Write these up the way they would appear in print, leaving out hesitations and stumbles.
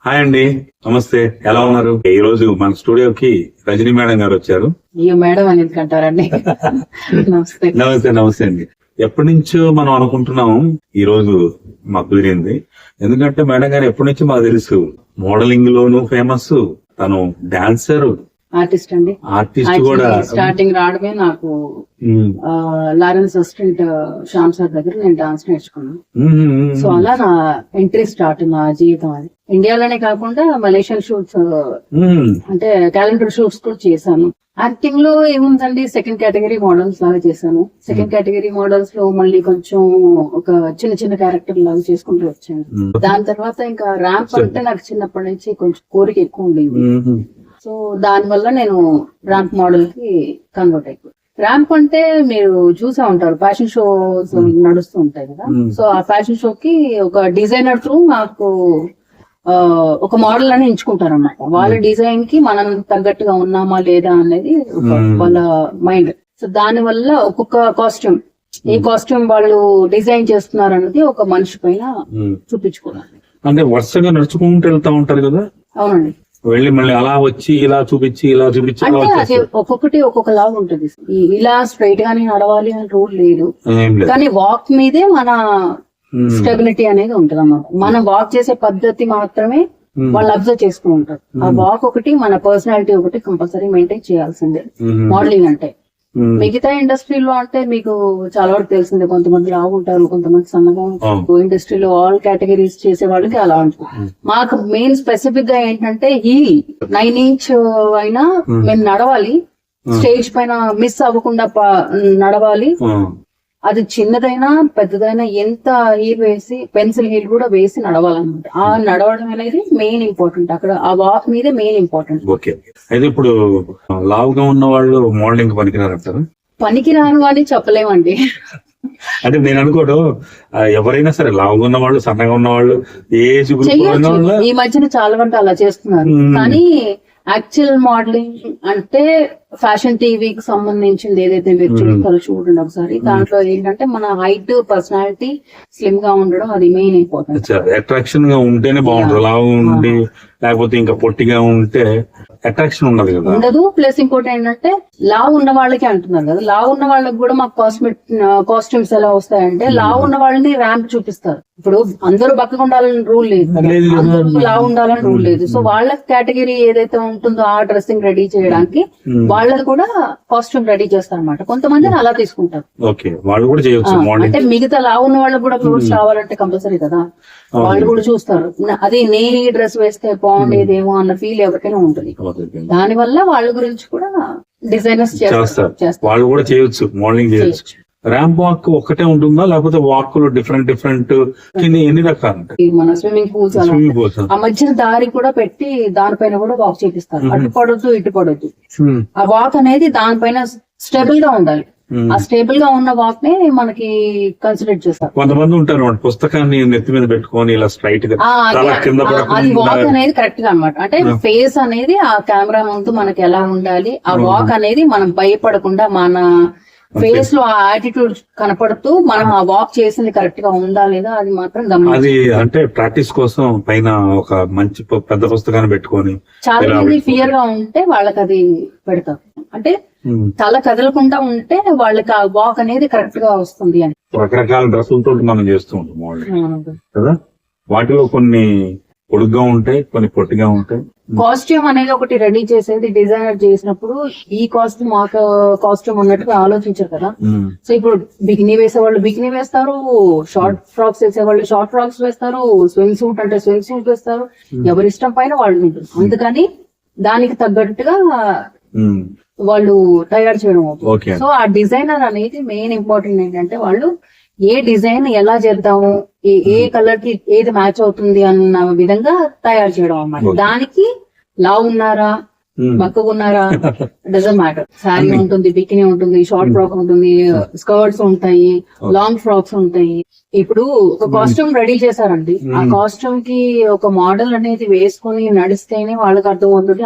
Hi అండి, నమస్తే. ఎలా ఉన్నారు? ఈ రోజు మన స్టూడియోకి రజనీ మేడం గారు వచ్చారు. మేడం అని ఎందుకంటారండి? నమస్తే. నమస్తే నమస్తే అండి. ఎప్పటి నుంచో మనం అనుకుంటున్నాం, ఈ రోజు మాకు కుదిరింది. ఎందుకంటే మేడం గారు ఎప్పటి నుంచి మాకు తెలుసు, మోడలింగ్ లోను ఫేమస్, తను డాన్సర్, ఆర్టిస్ట్ అండి. ఆర్టిస్ట్ కూడా. స్టార్టింగ్ రావడమే నాకు లారెన్స్ అసిస్టెంట్ శ్యామ్ సార్ దగ్గర నేను డాన్స్ నేర్చుకున్నాను. సో అలా నా ఎంట్రీ స్టార్ట్ నా జీవితం. అది ఇండియాలోనే కాకుండా మలేషియన్ షూట్స్, అంటే క్యాలెండర్ షూట్స్ కూడా చేశాను. యాక్టింగ్ లో ఏముందండి, సెకండ్ కేటగిరీ మోడల్స్ లాగా చేశాను. సెకండ్ కేటగిరీ మోడల్స్ లో మళ్ళీ కొంచెం ఒక చిన్న చిన్న క్యారెక్టర్ లాగా చేసుకుంటూ వచ్చాను. దాని తర్వాత ఇంకా ర్యాంప్ అంటే నాకు చిన్నప్పటి నుంచి కొంచెం కోరిక ఎక్కువ ఉండేది. సో దాని వల్ల నేను ర్యాంప్ మోడల్ కి కన్వర్ట్ అయిపోయాను. ర్యాంప్ అంటే మీరు చూసా ఉంటారు, ఫ్యాషన్ షోస్ నడుస్తూ ఉంటాయి కదా. సో ఆ ఫ్యాషన్ షో కి ఒక డిజైనర్ త్రూ నాకు ఒక మోడల్ అని ఎంచుకుంటారు అన్నమాట. వాళ్ళ డిజైన్ కి మనం తగ్గట్టుగా ఉన్నామా లేదా అనేది వాళ్ళ మైండ్. సో దాని వల్ల ఒక్కొక్క కాస్ట్యూమ్, ఏ కాస్ట్యూమ్ వాళ్ళు డిజైన్ చేస్తున్నారు అన్నది ఒక మనిషి పైన చూపించుకోవాలి. అంటే వరుసగా నడుచుకుంటూ వెళ్తా ఉంటారు కదా. అవునండి. వెళ్ళి మళ్ళీ అలా వచ్చి ఇలా చూపించి ఇలా చూపించి, అంటే అది ఒక్కొక్కటి ఒక్కొక్క లాగా ఉంటది. ఇలా స్ట్రైట్ గానే నడవాలి అని రూల్ లేదు, కానీ వాక్ మీదే మన స్టెబిలిటీ అనేది ఉంటది అన్నమాట. మనం వాక్ చేసే పద్ధతి మాత్రమే వాళ్ళు అబ్జర్వ్ చేసుకుని ఉంటారు. ఆ వాక్ ఒకటి, మన పర్సనాలిటీ ఒకటి కంపల్సరీ మెయింటైన్ చేయాల్సిందే మోడలింగ్ అంటే. మిగతా ఇండస్ట్రీలో అంటే మీకు చాలా వరకు తెలిసిందే, కొంతమంది లావు ఉంటారు, కొంతమంది సన్నగా ఉంటారు. ఇండస్ట్రీలో ఆల్ కేటగిరీస్ చేసే వాళ్ళకి అలా ఉంటుంది. మాకు మెయిన్ స్పెసిఫిక్ గా ఏంటంటే హీల్ 9 ఇంచ్ అయినా మేము నడవాలి, స్టేజ్ పైన మిస్ అవ్వకుండా నడవాలి. అది చిన్నదైనా పెద్దదైనా ఎంత హీల్ వేసి, పెన్సిల్ హీల్ కూడా వేసి నడవాలన్నమాట. ఆ నడవడం అనేది మెయిన్ ఇంపార్టెంట్ అక్కడ, ఆ వాక్ మీదే మెయిన్ ఇంపార్టెంట్. ఓకే. అయితే ఇప్పుడు లావుగా ఉన్న వాళ్ళు మోడలింగ్ పనికిరారంటారు? పనికిరాను అని చెప్పలేమండి. అంటే నేను అనుకోవడం, ఎవరైనా సరే లావుగా ఉన్న వాళ్ళు, సన్నగా ఉన్న వాళ్ళు, ఏజ్ ఈ మధ్యన చాలా మంది అలా చేస్తున్నారు. కానీ యాక్చువల్ మోడలింగ్ అంటే ఫ్యాషన్ టీవీకి సంబంధించింది ఏదైతే మీరు చూస్తారో చూడండి ఒకసారి. దాంట్లో ఏంటంటే మన హైట్, పర్సనాలిటీ, స్లిమ్ గా ఉండడం అది మెయిన్ ఇంపార్టెంట్. అట్రాక్షన్ గా ఉంటేనే బాగుంటుంది. లావు ఉండి లేకపోతే ఇంకా పొట్టిగా ఉంటే అట్రాక్షన్ ఉండదు కదా. ఉండదు. ప్లస్ ఇంకోటి ఏంటంటే లావు ఉన్న వాళ్ళకి అంటున్నారు కదా, లావు ఉన్న వాళ్ళకి కూడా మాకు కాస్ట్యూమ్స్ ఎలా వస్తాయంటే, లావు ఉన్న వాళ్ళని ర్యాంప్ చూపిస్తారు. ఇప్పుడు అందరూ బక్కగా ఉండాలని రూల్ లేదు, అందరూ లావు ఉండాలని రూల్ లేదు. సో వాళ్ళ కేటగిరీ ఏదైతే ఉంటుందో ఆ డ్రెస్సింగ్ రెడీ చేయడానికి వాళ్ళది కూడా కాస్ట్యూమ్ రెడీ చేస్తారు అనమాట. కొంతమంది అలా తీసుకుంటారు. అంటే మిగతా లావు ఉన్న వాళ్ళకి కూడా క్లోత్స్ రావాలంటే కంపల్సరీ కదా, వాళ్ళు కూడా చూస్తారు. అది నేను ఈ డ్రెస్ వేస్తే బాగుండేదేమో అన్న ఫీల్ ఎవరికైనా ఉంటుంది. దాని వల్ల వాళ్ళ గురించి కూడా డిజైనర్స్ చేస్తారు. వాళ్ళు కూడా చేయొచ్చు, మోడలింగ్ చేయొచ్చు. ర్యాంప్ వాక్ ఒక్కటే ఉంటుందా, లేకపోతే వాక్ లో డిఫరెంట్ ఎన్ని రకాలు? మన స్విమ్మింగ్ పూల్స్ ఆ మధ్యన దారి కూడా పెట్టి దానిపైన కూడా వాక్ చేపిస్తారు. అటు పడొద్దు ఇటు పడొద్దు. ఆ వాక్ అనేది దానిపైన స్టేబుల్ గా ఉండాలి. ఆ స్టేబుల్ గా ఉన్న వాక్ నే మనకి కన్సిడర్ చేస్తారు. కొంతమంది ఉంటారు పుస్తకాన్ని నెత్తి మీద పెట్టుకొని ఇలా స్ట్రైట్ గా, అది వాక్ అనేది కరెక్ట్ గా అనమాట. అంటే ఫేస్ అనేది ఆ కెమెరా ముందు మనకి ఎలా ఉండాలి, ఆ వాక్ అనేది మనం భయపడకుండా మన ఫేస్ లో ఆ యాటిట్యూడ్ కనపడుతూ మనం ఆ వాక్ చేసింది కరెక్ట్ గా ఉందా లేదా అది మాత్రం గమనించాలి. అది అంటే ప్రాక్టీస్ కోసం పైన ఒక మంచి పెద్ద పుస్తకాన్ని పెట్టుకొని, చాలా మంది ఫియర్ గా ఉంటే వాళ్ళకి అది పెడతారు. అంటే తల కదలకుండా ఉంటే వాళ్ళకి ఆ వాక్ అనేది కరెక్ట్ గా వస్తుంది అని. రకరకాల డ్రెస్సులతో మనం చేస్తూ ఉంటాం మోడలింగ్ కదా. వాటిలో కొన్ని పొడుగ్గా ఉంటాయి, కొన్ని పొట్టిగా ఉంటాయి. కాస్ట్యూమ్ అనేది ఒకటి రెడీ చేసేది డిజైనర్ చేసినప్పుడు ఈ కాస్ట్యూమ్ ఆ కాస్ట్యూమ్ అన్నట్టుగా ఆలోచించారు కదా. సో ఇప్పుడు బికినీ వేసేవాళ్ళు బికినీ వేస్తారు, షార్ట్ ఫ్రాక్స్ వేసేవాళ్ళు షార్ట్ ఫ్రాక్స్ వేస్తారు, స్వింగ్ సూట్ అంటే స్వింగ్ సూట్ వేస్తారు. ఎవరి ఇష్టం పైన వాళ్ళు ఉంటుంది. అందుకని దానికి తగ్గట్టుగా వాళ్ళు తయారు చేయడం అవుతుంది. సో ఆ డిజైనర్ అనేది మెయిన్ ఇంపార్టెంట్ ఏంటంటే, వాళ్ళు ఏ డిజైన్ ఎలా చేద్దాము, ఏ కలర్ కి ఏది మ్యాచ్ అవుతుంది అన్న విధంగా తయారు చేయడం అన్నమాట. దానికి లావు ఉన్నారా, బక్కగా ఉన్నారా డజంట్ మ్యాటర్. శారీ ఉంటుంది, బికినీ ఉంటుంది, షార్ట్ ఫ్రాక్ ఉంటుంది, స్కర్ట్స్ ఉంటాయి, లాంగ్ ఫ్రాక్స్ ఉంటాయి. ఇప్పుడు ఒక కాస్ట్యూమ్ రెడీ చేశారండి, ఆ కాస్ట్యూమ్ కి ఒక మోడల్ అనేది వేసుకొని నడిస్తేనే వాళ్ళకి అర్థం అవుతుంది,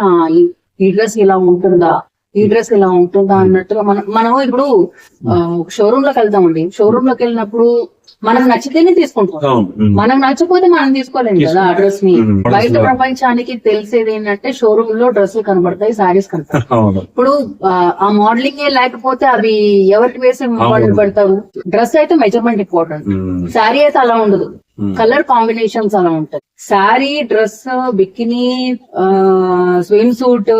ఈ డ్రెస్ ఇలా ఉంటుందా, ఈ డ్రెస్ ఇలా ఉంటుందా అన్నట్టుగా. మనం ఇప్పుడు షోరూమ్ లోకి వెళ్తామండి. షోరూమ్ లోకి వెళ్ళినప్పుడు మనం నచ్చితేనే తీసుకుంటాం, అవును. ఉమ్. మనం నచ్చకపోతే మనం తీసుకోలేము కదా ఆ డ్రెస్ ని. బయట ప్రపంచానికి తెలిసేది ఏంటంటే షోరూమ్ లో డ్రెస్సులు కనబడతాయి, శారీస్ కనబడతాయి. అవును. ఇప్పుడు ఆ మోడలింగ్ లేకపోతే అవి ఎవరికి వేసి మోడల్ పెడతారు. డ్రెస్ అయితే మెజర్మెంట్ ఇంపార్టెంట్, ఉమ్. శారీ అయితే అలా ఉండదు. కలర్ కాంబినేషన్స్ అలా ఉంటాయి. Sari, dress, bikini, swim suit,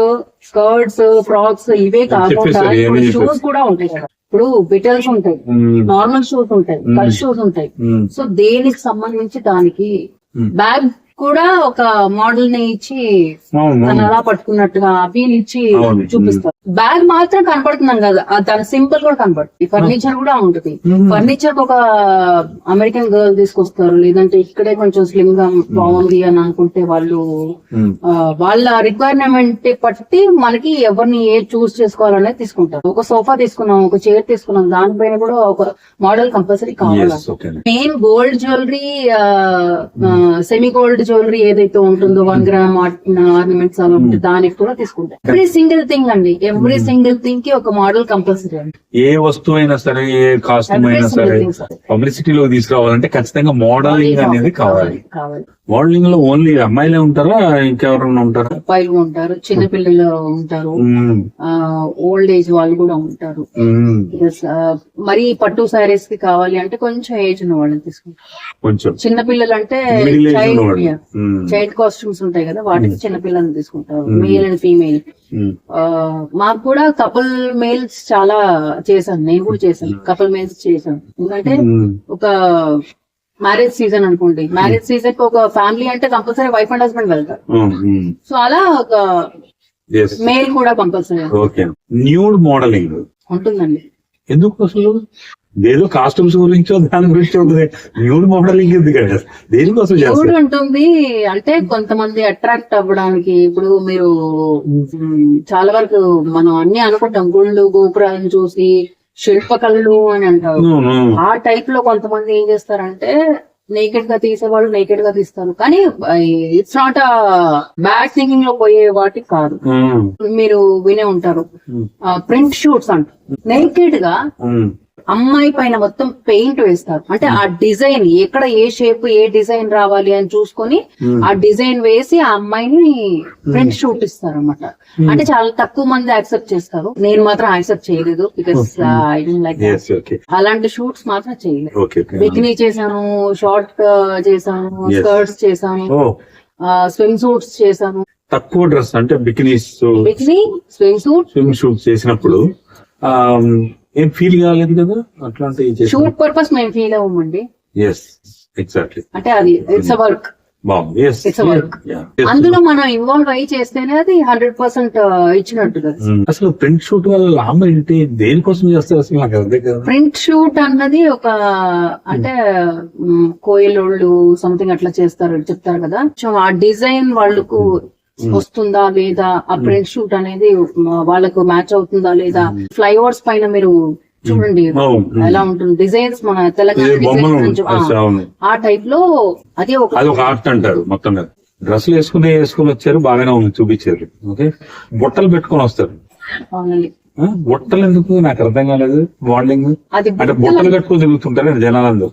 skirts, frocks ఇవే కాకుండా చెప్పేసారు, ఏమీ షూస్ చెప్పేసారు. కూడా ఉంటాయి కదా. ఇప్పుడు బిటల్స్ ఉంటాయి, ఉమ్. నార్మల్ షూస్ ఉంటాయి, కట్ షూస్ ఉంటాయి. ఉమ్. సో దేనికి సంబంధించి దానికి బ్యాగ్ కూడా ఒక మోడల్ ని ఇచ్చి అవును. తను అలా పట్టుకున్నట్టుగా వీలు ఇచ్చి అవును. చూపిస్తారు. బ్యాగ్ మాత్రం కనపడుతున్నాం కదా, దాని సింపుల్ కూడా కనపడుతుంది. ఫర్నిచర్ కూడా ఉంటుంది. ఫర్నిచర్ ఒక అమెరికన్ గర్ల్ తీసుకొస్తారు, లేదంటే ఇక్కడే కొంచెం స్లిమ్ గా బాగుంది అని అనుకుంటే వాళ్ళు వాళ్ళ రిక్వైర్మెంట్ బట్టి మనకి ఎవరిని ఏ చూస్ చేసుకోవాలనేది తీసుకుంటారు. ఒక సోఫా తీసుకున్నాం, ఒక చైర్ తీసుకున్నాం, దానిపైన కూడా ఒక మోడల్ కంపల్సరీ కావాలి. Main gold jewellery, semi gold jewellery ఏదైతే ఉంటుందో 1 గ్రామ్ ఆర్నమెంట్స్ అలా ఉంటుంది, దానికి కూడా తీసుకుంటారు. ఎవ్రీ సింగిల్ థింగ్ అండి, ఎవ్రీ సింగిల్ థింగ్ కి ఒక మోడల్ కంపల్సరీ అండి. ఏ వస్తువు అయినా సరే, ఏ కాస్ట్యూమ్ అయినా సరే, పబ్లిసిటీలో తీసుకురావాలంటే ఖచ్చితంగా మోడలింగ్ అనేది కావాలి. మోడలింగ్ లో ఓన్లీ అమ్మాయిలే ఉంటారా, ఇంకెవరన్నా ఉంటారా? అబ్బాయిలు ఉంటారు, చిన్న పిల్లలు ఉంటారు, ఓల్డ్ ఏజ్ వాళ్ళు కూడా ఉంటారు. మరి పట్టు శారీస్ కి కావాలి అంటే కొంచెం ఏజ్ ఉన్న వాళ్ళని తీసుకుంటారు. కొంచెం చిన్న పిల్లలు అంటే Middle age ఉన్నవాళ్ళు. చైల్డ్ కాస్ట్యూమ్స్ ఉంటాయి కదా, వాటికి చిన్న పిల్లల్ని తీసుకుంటారు. Male and female. మాకు కూడా కపుల్ మేల్స్ చాలా చేశాను, నేను కూడా చేశాను, కపుల్ మేల్స్ చేశాను. ఎందుకంటే ఒక మ్యారేజ్ సీజన్ అనుకోండి, మ్యారేజ్ సీజన్ కి ఒక ఫ్యామిలీ అంటే కంపల్సరీ వైఫ్ అండ్ హస్బెండ్ వెళ్తారు. సో అలా ఒక మేల్ కూడా కంపల్సరీ న్యూడ్ మోడలింగ్ ఉంటుందండి. ఎందుకు అసలు? ఏదో కాస్ట్యూమ్స్ గురించో దాని గురించి ఉంటుంది, న్యూడ్ మోడలింగ్ ఎందుకంటే దేనికోసం న్యూడ్ చేస్తారు? ఉంటుంది అంటే కొంతమంది అట్రాక్ట్ అవ్వడానికి. ఇప్పుడు మీరు చాలా వరకు మనం అన్ని అనుకుంటాం, గుళ్ళు గోపురాలను చూసి శిల్పకళలు అని అంటారు. ఆ టైప్ లో కొంతమంది ఏం చేస్తారంటే నేకెడ్ గా తీసేవాళ్ళు నేకెడ్ గా తీస్తారు, కానీ ఇట్స్ నాట్ బ్యాడ్ థింకింగ్ లో పోయే వాటికి కాదు. మీరు వినే ఉంటారు ప్రింట్ షూట్స్ అంట. నేకెడ్ గా అమ్మాయి పైన మొత్తం పెయింట్ వేస్తారు, అంటే ఆ డిజైన్ ఎక్కడ ఏ షేప్ ఏ డిజైన్ రావాలి అని చూసుకొని ఆ డిజైన్ వేసి ఆ అమ్మాయిని ప్రింట్ షూట్ ఇస్తారు అనమాట. అంటే చాలా తక్కువ మంది యాక్సెప్ట్ చేస్తారు, నేను మాత్రం యాక్సెప్ట్ చేయలేదు, బికాస్ ఐ డోంట్ లైక్ అలాంటి షూట్స్ మాత్రం చేయలేదు. బికినీ చేశాను, షార్ట్ చేశాను, స్కర్ట్స్ చేశాను, స్విమ్ సూట్స్ చేశాను. తక్కువ డ్రెస్ అంటే బికినీ స్విమ్ సూట్ చేసినప్పుడు ఏం ఫీల్ కాలేదు కదా అట్లాంటి? షూట్ పర్పస్ మేము ఫీల్ అవ్వమండి. ఎగ్జాక్ట్లీ, అంటే అది it's a work. It's a work. అందులో మనం ఇన్వాల్వ్ అయ్యి చేస్తేనే అది 100% ఇచ్చినట్టు కదా. అసలు ప్రింట్ షూట్ వల్ల లాభం ఏంటి, దేనికోసం చేస్తారు అసలు నాకు అర్థం కాదు. ప్రింట్ షూట్ అన్నది ఒక అంటే కోయిలోళ్ళు సంథింగ్ అట్లా చేస్తారు చెప్తారు కదా, సో ఆ డిజైన్ వాళ్ళకు వస్తుందా లేదా, ఆ ప్రింట్ షూట్ అనేది వాళ్ళకు మ్యాచ్ అవుతుందా లేదా. ఫ్లైఓవర్స్ పైన మీరు చూడండి ఎలా ఉంటుంది డిజైన్స్, మన తెలంగాణ ఆ టైప్ లో అది ఒక ఆర్ట్ అంటారు. మొత్తం డ్రెస్సులు వేసుకుని వచ్చారు, బాగానే ఉంది చూపించారు. ఓకే, బుట్టలు పెట్టుకుని వస్తారు. బుట్టలు ఎందుకు నాకు అర్థం కాలేదు. మోడలింగ్ అంటే బుట్టలు కట్టుకుని తిరుగుతుంటారు జనాలందరూ,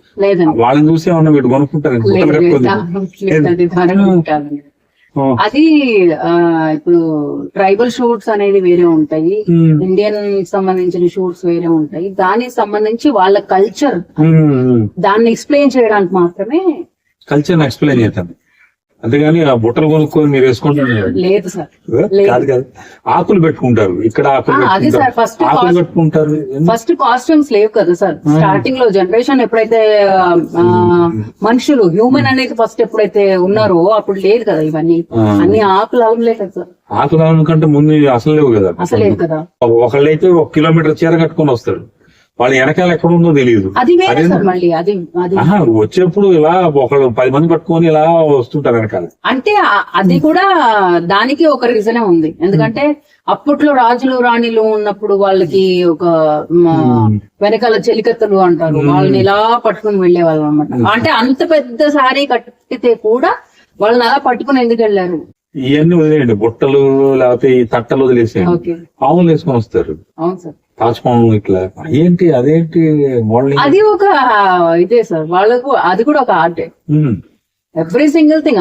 వాళ్ళని చూసి ఏమన్నా వీడు కొనుక్కుంటారు బుట్టలు కట్టుకుని. అది ఇప్పుడు ట్రైబల్ షూట్స్ అనేది వేరే ఉంటాయి, ఇండియన్ సంబంధించిన షూట్స్ వేరే ఉంటాయి. దానికి సంబంధించి వాళ్ళ కల్చర్, దాన్ని ఎక్స్ప్లెయిన్ చేయడానికి మాత్రమే కల్చర్ ఎక్స్ప్లెయిన్ చేస్తాను. అంతేగాని ఆ బుట్టలు కొనుక్కొని మీరు వేసుకుంటారు లేదు సార్. కాదు కాదు, ఆకులు పెట్టుకుంటారు ఇక్కడ, అది సార్ ఫస్ట్ పెట్టుకుంటారు. ఫస్ట్ కాస్ట్యూమ్స్ లేవు కదా సార్. స్టార్టింగ్ లో జనరేషన్ ఎప్పుడైతే మనుషులు హ్యూమన్ అనేది ఫస్ట్ ఎప్పుడైతే ఉన్నారో అప్పుడు లేదు కదా ఇవన్నీ. అన్ని ఆకులు అవునులే కదా సార్. ఆకులు అవును కంటే ముందు అసలు లేవు కదా. అసలు లేవు కదా. ఒకళ్ళైతే 1 కిలోమీటర్ చీర కట్టుకొని వస్తారు, వాళ్ళ వెనకాల ఎక్కడ ఉందో తెలియదు. అది మళ్ళీ అది వచ్చేప్పుడు ఇలా ఒకళ్ళు 10 మంది పట్టుకొని ఇలా వస్తుంటారు వెనకాల. అంటే అది కూడా దానికి ఒక రీజనే ఉంది. ఎందుకంటే అప్పట్లో రాజులు రాణిలు ఉన్నప్పుడు వాళ్ళకి ఒక వెనకాల చెలికత్తలు అంటారు, వాళ్ళని ఇలా పట్టుకుని వెళ్లే వాళ్ళు అనమాట. అంటే అంత పెద్ద సారీ కట్టితే కూడా వాళ్ళని అలా పట్టుకుని ఎందుకు వెళ్లారు? ఇవన్నీ వదిలేయండి, బుట్టలు లేకపోతే ఈ తట్టలు వదిలేసేయండి, ఆవులు వేసుకొని వస్తారు. అవును సార్. తాజ్మహల్ ఇట్లా ఏంటి అదేంటి మోడలింగ్? అది ఒక ఇదే సార్, వాళ్ళకు అది కూడా ఒక ఆర్టే. Every single thing,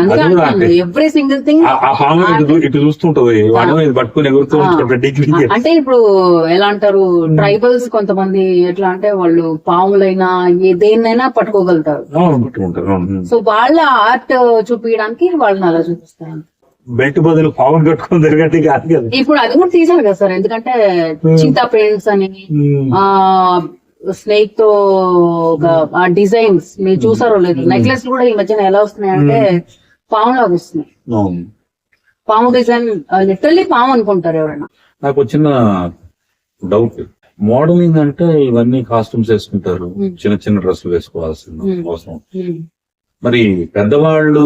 every single thing. ఆ పాము ఇటు చూస్తుంటది, వాడు ఇది పట్టుకుని ఎగురుతూ ఉంటాడు. అంటే ఇప్పుడు ఎలా అంటారు, ట్రైబల్స్ కొంతమంది ఎట్లా అంటే వాళ్ళు పాములైనా దేన్నైనా పట్టుకోగలుగుతారు. సో వాళ్ళ ఆర్ట్ చూపించడానికి వాళ్ళని అలా చూపిస్తారు. బెల్ట్ బదులు పావును కట్టుకుని తిరగట్టి కాదు కదా. ఇప్పుడు అది కూడా తీసారు కదా సార్, ఎందుకంటే చింతా ప్రింట్స్ అని స్నేక్ తో ఆ డిజైన్స్ మీరు చూసారో లేదు, నెక్లెస్ కూడా ఈ మధ్యన ఎలా వస్తున్నాయి అంటే పాము లాగా వస్తున్నాయి. పాము డిజైన్ లిటరల్లీ పాము అనుకుంటారు ఎవరైనా. నాకు వచ్చిన డౌట్, మోడలింగ్ అంటే ఇవన్నీ కాస్ట్యూమ్స్ వేసుకుంటారు, చిన్న చిన్న డ్రెస్సులు వేసుకోవాల్సిన అవసరం. మరి పెద్దవాళ్ళు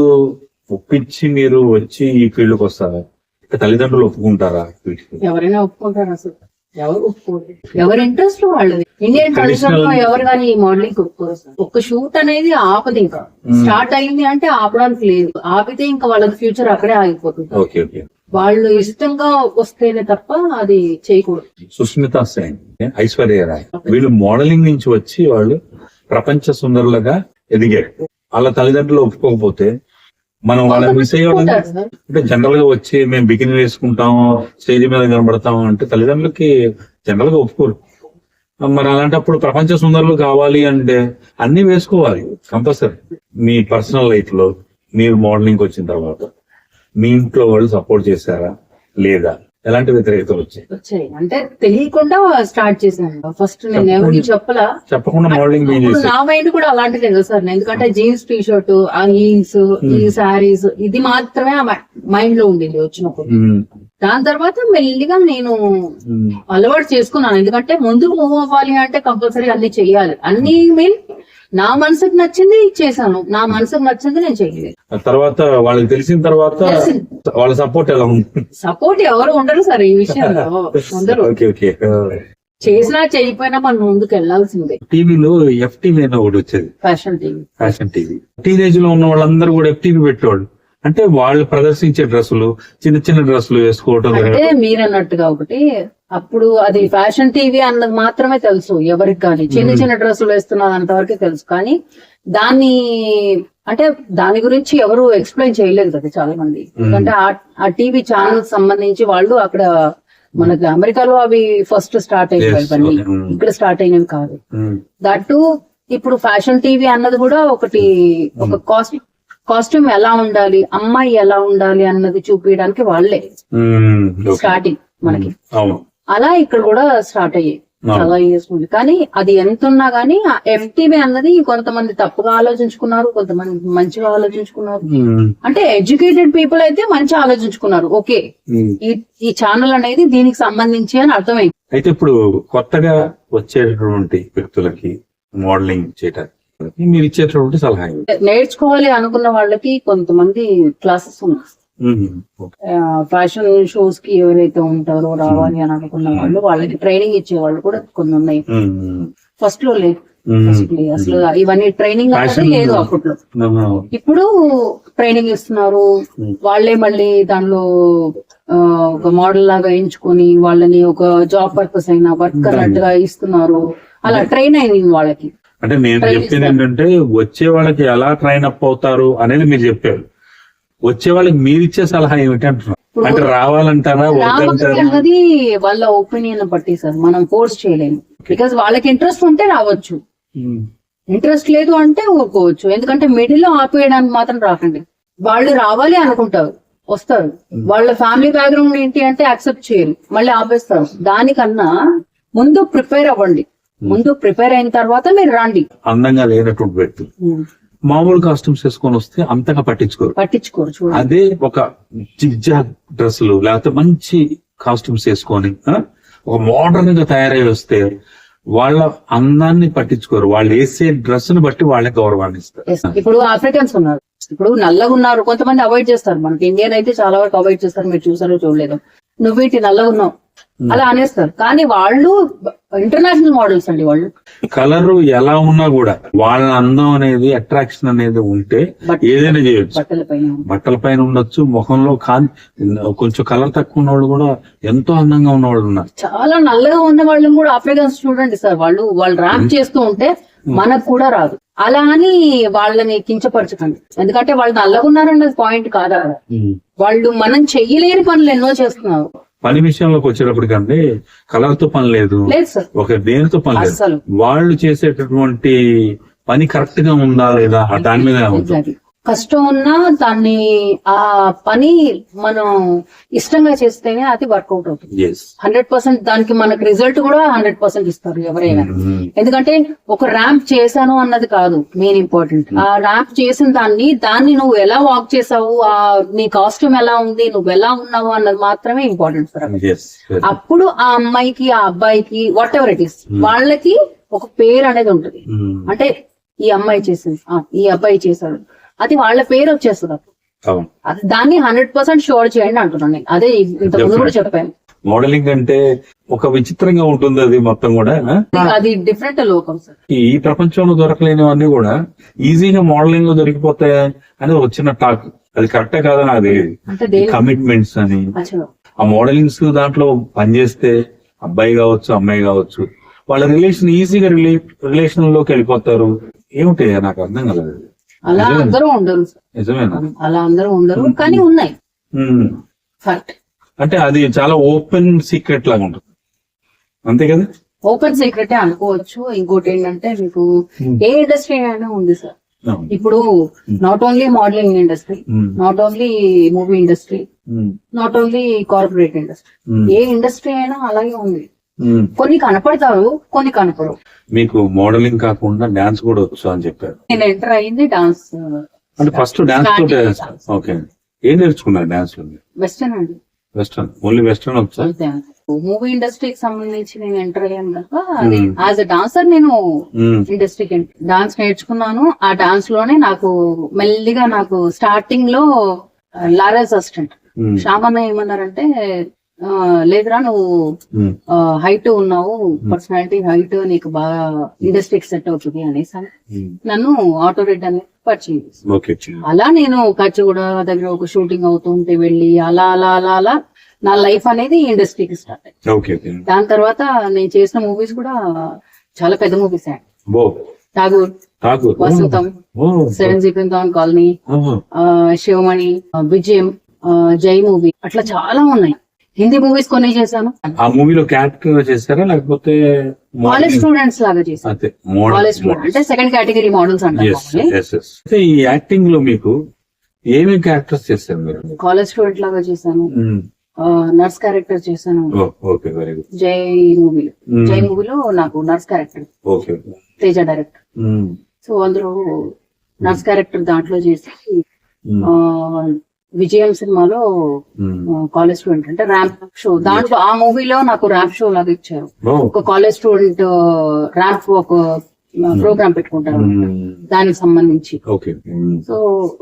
ఒప్పించి మీరు వచ్చి ఈ ఫీల్డ్ కి వస్తారా? తల్లిదండ్రులు ఒప్పుకుంటారా? ఎవరైనా ఒప్పుకుంటారా అసలు? ఎవరు ఒప్పుకోరు, ఎవరి ఇంట్రెస్ట్ వాళ్ళది. ఇండియన్ కల్చర్ లో ఎవరు కానీ ఈ మోడలింగ్ ఒప్పుకోరు. ఒక షూట్ అనేది ఆపది, ఇంకా స్టార్ట్ అయింది అంటే ఆపడానికి లేదు. ఆపితే ఇంకా వాళ్ళకి ఫ్యూచర్ అక్కడే ఆగిపోతుంది. వాళ్ళు ఇష్టంగా వస్తేనే తప్ప అది చేయకూడదు. సుస్మితా సేన్, ఐశ్వర్య రాయ్, వీళ్ళు మోడలింగ్ నుంచి వచ్చి వాళ్ళు ప్రపంచ సుందరులుగా ఎదిగారు. వాళ్ళ తల్లిదండ్రులు ఒప్పుకోకపోతే మనం వాళ్ళని మిస్ అయ్యేవాళ్ళం. అంటే జనరల్ గా వచ్చి మేము బికిని వేసుకుంటాం, స్టేజ్ మీద కనబడతాం అంటే తల్లిదండ్రులకి జనరల్ గా ఒప్పుకోరు. మరి అలాంటప్పుడు ప్రపంచ సుందరులు కావాలి అంటే అన్ని వేసుకోవాలి కంపల్సరీ. మీ పర్సనల్ లైఫ్ లో మీరు మోడలింగ్ వచ్చిన తర్వాత మీ ఇంట్లో వాళ్ళు సపోర్ట్ చేశారా లేదా? ఎలాంటి వ్యతిరేకతలు వచ్చాయి అంటే తెలియకుండా స్టార్ట్ చేశాను. ఫస్ట్ నేను ఎవరికి చెప్పకుండా మోడలింగ్ నా మైండ్ కూడా అలాంటిదే కదా సార్. ఎందుకంటే జీన్స్ టీ షర్ట్, ఆ హీల్స్, ఈ శారీస్, ఇది మాత్రమే మైండ్ లో ఉండేది వచ్చినప్పుడు. దాని తర్వాత మెల్లిగా నేను అలవాటు చేసుకున్నాను. ఎందుకంటే ముందుకు మూవ్ అవ్వాలి అంటే కంపల్సరీ అన్ని చెయ్యాలి. అన్ని మీన్ నా మనసుకు నచ్చింది చేశాను, నా మనసుకు నచ్చింది నేను చేయలేదు. తర్వాత వాళ్ళకి తెలిసిన తర్వాత వాళ్ళ సపోర్ట్ ఎలా ఉంది? సపోర్ట్ ఎవరు ఉండరు సార్ ఈ విషయంలో, ఉండరు. చేసినా చేయకపోయినా మనం ముందుకు వెళ్లాల్సిందే. టీవీలో ఎఫ్టీవీ అని ఒకటి వచ్చేది, ఫ్యాషన్ టీవీ. టీనేజ్ లో ఉన్న వాళ్ళందరూ కూడా ఎఫ్టీవీ పెట్టేవాళ్ళు. అంటే వాళ్ళు ప్రదర్శించే డ్రెస్సులు, చిన్న చిన్న డ్రెస్సులు వేసుకోవటం. అంటే మీరన్నట్టుగా ఒకటి అప్పుడు అది ఫ్యాషన్ టీవీ అన్నది మాత్రమే తెలుసు ఎవరికి, కానీ చిన్న చిన్న డ్రెస్సులు వేస్తున్నారు అంతవరకే తెలుసు. కానీ దాన్ని అంటే దాని గురించి ఎవరు ఎక్స్ప్లెయిన్ చేయలేదు కదా చాలా మంది. ఎందుకంటే ఆ టీవీ ఛానల్ సంబంధించి వాళ్ళు అక్కడ మనకి అమెరికాలో అవి ఫస్ట్ స్టార్ట్ అయిపోయి ఇక్కడ స్టార్ట్ అయినవి కాదు. దట్టు ఇప్పుడు ఫ్యాషన్ టీవీ అన్నది కూడా ఒకటి, ఒక కాస్ట్యూమ్ ఎలా ఉండాలి, అమ్మాయి ఎలా ఉండాలి అన్నది చూపించడానికి వాళ్ళే స్టార్టింగ్ మనకి. అలా ఇక్కడ కూడా స్టార్ట్ అయ్యాయి చాలా ఇయర్స్ ముందు. కానీ అది ఎంత ఉన్నా గానీ ఎఫ్టీవీ అన్నది కొంతమంది తప్పుగా ఆలోచించుకున్నారు, కొంతమంది మంచిగా ఆలోచించుకున్నారు. అంటే ఎడ్యుకేటెడ్ పీపుల్ అయితే మంచిగా ఆలోచించుకున్నారు, ఓకే ఈ ఛానల్ అనేది దీనికి సంబంధించి అని అర్థమైంది. అయితే ఇప్పుడు కొత్తగా వచ్చేటటువంటి వ్యక్తులకి మోడలింగ్ చేయడానికి మీరు ఇచ్చేటటువంటి సలహా? నేర్చుకోవాలి అనుకున్న వాళ్ళకి కొంతమంది క్లాసెస్ ఉన్నాయి. ఫ్యాషన్ షోస్ కి ఎవరైతే ఉంటారో రావాలి అని అనుకున్న వాళ్ళు, వాళ్ళకి ట్రైనింగ్ ఇచ్చే వాళ్ళు కూడా కొన్ని ఉన్నాయి. ఫస్ట్ లో లేదు అసలు ఇవన్నీ ట్రైనింగ్ అనేది లేదు అప్పట్లో. ఇప్పుడు ట్రైనింగ్ ఇస్తున్నారు వాళ్ళే. మళ్ళీ దానిలో ఒక మోడల్ లాగా ఎంచుకొని వాళ్ళని ఒక జాబ్ పర్పస్ అయినా వర్క్ అన్నట్టుగా ఇస్తున్నారు. అలా ట్రైన్ అయింది వాళ్ళకి. అంటే నేను చెప్పింది ఏంటంటే వచ్చే వాళ్ళకి ఎలా ట్రైన్ అప్ అవుతారు అనేది మీరు చెప్పారు. వచ్చే వాళ్ళకి మీరు ఇచ్చే సలహా ఏమిటి అంటున్నారు? అంటే రావాలంటారా? అన్నది వాళ్ళ ఒపీనియన్ బట్టి సార్, మనం ఫోర్స్ చేయలేము. బికాస్ వాళ్ళకి ఇంట్రెస్ట్ ఉంటే రావచ్చు, ఇంట్రెస్ట్ లేదు అంటే ఊరుకోవచ్చు. ఎందుకంటే మిడిల్ లో ఆపేయడానికి మాత్రం రాకండి. వాళ్ళు రావాలి అనుకుంటారు, వస్తారు. వాళ్ళ ఫ్యామిలీ బ్యాక్గ్రౌండ్ ఏంటి అంటే యాక్సెప్ట్ చేయరు, మళ్ళీ ఆపేస్తారు. దానికన్నా ముందు ప్రిపేర్ అవ్వండి. ముందు ప్రిపేర్ అయిన తర్వాత మీరు రండి. అందంగా లేనటువంటి వ్యక్తులు మామూలు కాస్ట్యూమ్స్ వేసుకొని వస్తే అంతగా పట్టించుకోరు. అదే ఒక జిగ్జా డ్రెస్సులు లేకపోతే మంచి కాస్ట్యూమ్స్ వేసుకొని ఒక మోడర్న్ గా తయారై వస్తే వాళ్ళ అందాన్ని పట్టించుకోరు. వాళ్ళు వేసే డ్రెస్ ని బట్టి వాళ్ళే గౌరవాన్ని ఇస్తారు. ఇప్పుడు ఆఫ్రికన్స్ ఉన్నారు, ఇప్పుడు నల్లగా ఉన్నారు, కొంతమంది అవాయిడ్ చేస్తారు. మనకి ఇండియన్ అయితే చాలా వరకు అవాయిడ్ చేస్తారు. మీరు చూసారో చూడలేదు, నువ్వు వీటి నల్లగా ఉన్నావు అలా అనేస్తారు. కానీ వాళ్ళు ఇంటర్నేషనల్ మోడల్స్ అండి వాళ్ళు. కలర్ ఎలా ఉన్నా కూడా వాళ్ళ అందం అనేది అట్రాక్షన్ అనేది ఉంటే ఏదైనా చేయొచ్చు. బట్టల పైన ఉండొచ్చు, ముఖంలో కొంచెం కలర్ తక్కువ ఉన్నవాళ్ళు కూడా ఎంతో అందంగా ఉన్నవాళ్ళు ఉన్నారు. చాలా నల్లగా ఉన్న వాళ్ళని కూడా ఆఫ్రికన్స్ చూడండి సార్, వాళ్ళు ర్యాంప్ చేస్తూ ఉంటే మనకు కూడా రాదు. అలా అని వాళ్ళని కించపరచకండి, ఎందుకంటే వాళ్ళు నల్లగా ఉన్నారన్నది పాయింట్ కాదా. వాళ్ళు మనం చెయ్యలేని పనులు ఎన్నో చేస్తున్నారు. పని విషయంలోకి వచ్చేటప్పటికంటే కలర్ తో పని లేదు, ఒక దేనితో పని లేదు. వాళ్ళు చేసేటటువంటి పని కరెక్ట్ గా ఉందా లేదా దాని మీద ఉంటుంది. కష్టం ఉన్నా దాన్ని ఆ పని మనం ఇష్టంగా చేస్తేనే అది వర్కౌట్ అవుతుంది. 100% దానికి మనకు రిజల్ట్ కూడా 100% ఇస్తారు ఎవరైనా. ఎందుకంటే ఒక ర్యాంప్ చేశాను అన్నది కాదు మెయిన్ ఇంపార్టెంట్, ఆ ర్యాంప్ చేసిన దాన్ని నువ్వు ఎలా వాక్ చేసావు, నీ కాస్ట్యూమ్ ఎలా ఉంది, నువ్వు ఎలా ఉన్నావు అన్నది మాత్రమే ఇంపార్టెంట్ సార్. అప్పుడు ఆ అమ్మాయికి ఆ అబ్బాయికి వాట్ ఎవర్ ఇట్ ఈస్ వాళ్ళకి ఒక పేరు అనేది ఉంటుంది. అంటే ఈ అమ్మాయి చేసింది, ఈ అబ్బాయి చేశాడు, అది వాళ్ళ పేరు వచ్చేస్తుంది. అప్పుడు దాన్ని 100% షోర్ చేయండి అంటున్నాను నేను. అదే ఇంతకుముందు కూడా చెప్పాను. మోడలింగ్ అంటే ఒక విచిత్రంగా ఉంటుంది, అది మొత్తం కూడా అది డిఫరెంట్ లోకం సార్. ఈ ప్రపంచంలో దొరకలేనివన్నీ కూడా ఈజీగా మోడలింగ్ లో దొరికిపోతాయి అని వచ్చిన టాక్. అది కరెక్టే కాదని నాకు తెలియదు. కమిట్మెంట్స్ అని ఆ మోడలింగ్స్ దాంట్లో పనిచేస్తే అబ్బాయి కావచ్చు అమ్మాయి కావచ్చు వాళ్ళ రిలేషన్ ఈజీగా రిలేషన్ లోకి వెళ్ళిపోతారు. ఏమిటి నాకు అర్థం కలదు. అలా అందరూ ఉండరు, నిజమేనా? అలా అందరూ ఉండరు, కానీ ఉన్నాయి. అంటే అది చాలా ఓపెన్ సీక్రెట్ లాగా ఉంటుంది, అంతే కదా? ఓపెన్ సీక్రెట్ అనుకోవచ్చు. ఇంకోటి ఏంటంటే మీకు ఏ ఇండస్ట్రీ అయినా ఉంది సార్. ఇప్పుడు not only modelling industry, not only movie industry, not only corporate industry, A industry అయినా అలాగే ఉంది. కొన్ని కనపడతారు, కొన్ని కనపడవు. మీకు మోడలింగ్ కాకుండా డాన్స్ కూడా వచ్చు అని చెప్పారు. నేను ఎంటర్ అయింది డాన్స్. అంటే ఫస్ట్ డాన్స్ తో ఓకే. ఏం నేర్చుకున్నారు డాన్స్ లో? వెస్టర్న్ అండి. వెస్టర్న్, ఓన్లీ వెస్టర్న్ వచ్చా? మూవీ ఇండస్ట్రీకి సంబంధించి నేను ఎంటర్ అయ్యాను కదా, యాజ్ అ డాన్సర్ నేను ఇండస్ట్రీకి డాన్స్ నేర్చుకున్నాను. ఆ డాన్స్ లోనే నాకు మెల్లిగా నాకు స్టార్టింగ్ లో లారెన్స్ అసిస్టెంట్ శ్యామన్న ఏమన్నారంటే, లేదురా నువ్వు హైట్ ఉన్నావు, పర్సనాలిటీ హైట్ నీకు బాగా ఇండస్ట్రీకి సెట్ అవుతుంది అనేసి నన్ను ఆటో రెడ్ అనేది పరిచయం చేసి, అలా నేను కచ్చిగూడ దగ్గర ఒక షూటింగ్ అవుతుంటే వెళ్ళి అలా అలా అలా అలా నా లైఫ్ అనేది ఇండస్ట్రీకి స్టార్ట్ అయ్యింది. దాని తర్వాత నేను చేసిన మూవీస్ కూడా చాలా పెద్ద మూవీస్. ఠాగూర్, వసంతం, 7 జీపీ కాలనీ, శివమణి, విజయం, జై మూవీ, అట్లా చాలా ఉన్నాయి. హిందీ మూవీస్ కొన్ని చేశాను. ఆ మూవీలో క్యారెక్టర్ చేశారా లేకపోతే కాలేజ్ స్టూడెంట్స్ లాగా చేశాను? కాలేజ్ స్టూడెంట్ అంటే సెకండ్ కేటగిరీ మోడల్స్ అంటే. ఈ యాక్టింగ్ లో మీకు ఏమేమి క్యారెక్టర్స్ చేశారు మీరు? కాలేజ్ స్టూడెంట్ లాగా చేశాను, నర్స్ క్యారెక్టర్ చేశాను జై మూవీలో నాకు nurse character, Teja director. So అందులో నర్స్ క్యారెక్టర్ దాంట్లో చేసి, విజయం సినిమాలో కాలేజ్ స్టూడెంట్ అంటే ర్యాంప్ షో, దాంట్లో ఆ మూవీలో నాకు ర్యాంప్ షో లాగా ఇచ్చారు. ఒక కాలేజ్ స్టూడెంట్ ర్యాంప్ ఒక ప్రోగ్రామ్ పెట్టుకుంటారు దానికి సంబంధించి. సో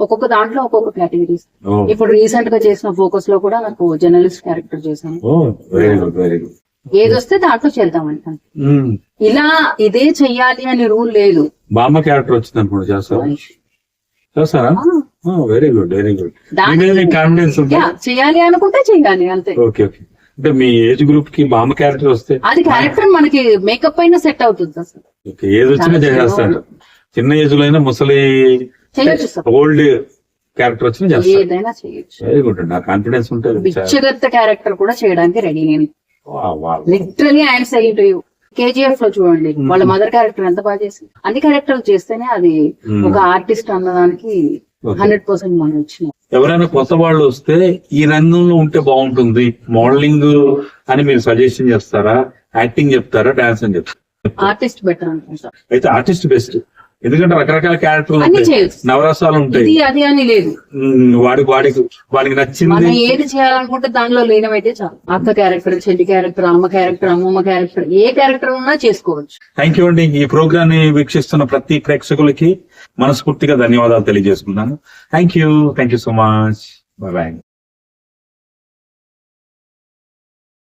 ఒక్కొక్క దాంట్లో ఒక్కొక్క కేటగిరీస్. ఇప్పుడు రీసెంట్ గా చేసిన ఫోకస్ లో కూడా నాకు జర్నలిస్ట్ క్యారెక్టర్ చేశాను. ఏది వస్తే దాంట్లో చేద్దామంటాను. ఇలా ఇదే చెయ్యాలి అని రూల్ లేదు. బామ్మ క్యారెక్టర్ వచ్చింది అనుకుంటా చేస్తారా? Very good, very good. Confidence చేయాలి అనుకుంటే చెయ్యాలి అంతే. Okay okay. అంటే మీ ఏజ్ గ్రూప్ కి బామ్మ క్యారెక్టర్ వస్తే అది క్యారెక్టర్ మనకి మేకప్ అయినా సెట్ అవుతుంది అసలు. ఏజ్ వచ్చినా చేస్తారు, చిన్న ఏజ్ లో అయినా ముసలి ఓల్డ్ క్యారెక్టర్ వచ్చినా చేస్తారు, ఏదైనా చేయొచ్చు. Very good. నా కాన్ఫిడెన్స్ ఉంటుంది. బిచ్చగత్త క్యారెక్టర్ కూడా చేయడానికి రెడీ నేను. Literally I'm saying to you. KGF లో చూడండి వాళ్ళ మదర్ క్యారెక్టర్ ఎంత బాగా చేసింది. అన్ని క్యారెక్టర్లు చేస్తేనే అది ఒక ఆర్టిస్ట్ అన్నదానికి 100% మనం వచ్చినాం. ఎవరైనా కొత్త వాళ్ళు వస్తే ఈ రంగంలో ఉంటే బాగుంటుంది మోడలింగ్ అని మీరు సజెషన్ చేస్తారా? యాక్టింగ్ చెప్తారా? డాన్స్ అని చెప్తారా? ఆర్టిస్ట్ బెటర్ అనుకుంటా. అయితే ఆర్టిస్ట్ బెస్ట్, ఎందుకంటే రకరకాల క్యారెక్టర్లు నవరసాలు ఉంటాయి. అది అని లేదు, వాడికి నచ్చింది ఏది చేయాలనుకుంటే దానిలో లీనమైతే చాలు. అక్క క్యారెక్టర్, చెల్లి క్యారెక్టర్, అమ్మ క్యారెక్టర్, అమ్మమ్మ క్యారెక్టర్, ఏ క్యారెక్టర్ ఉన్నా చేసుకోవచ్చు. థ్యాంక్ యూ అండి. ఈ ప్రోగ్రామ్ ని వీక్షిస్తున్న ప్రతి ప్రేక్షకులకి మనస్ఫూర్తిగా ధన్యవాదాలు తెలియజేసుకున్నాను. Thank you so much. Bye bye.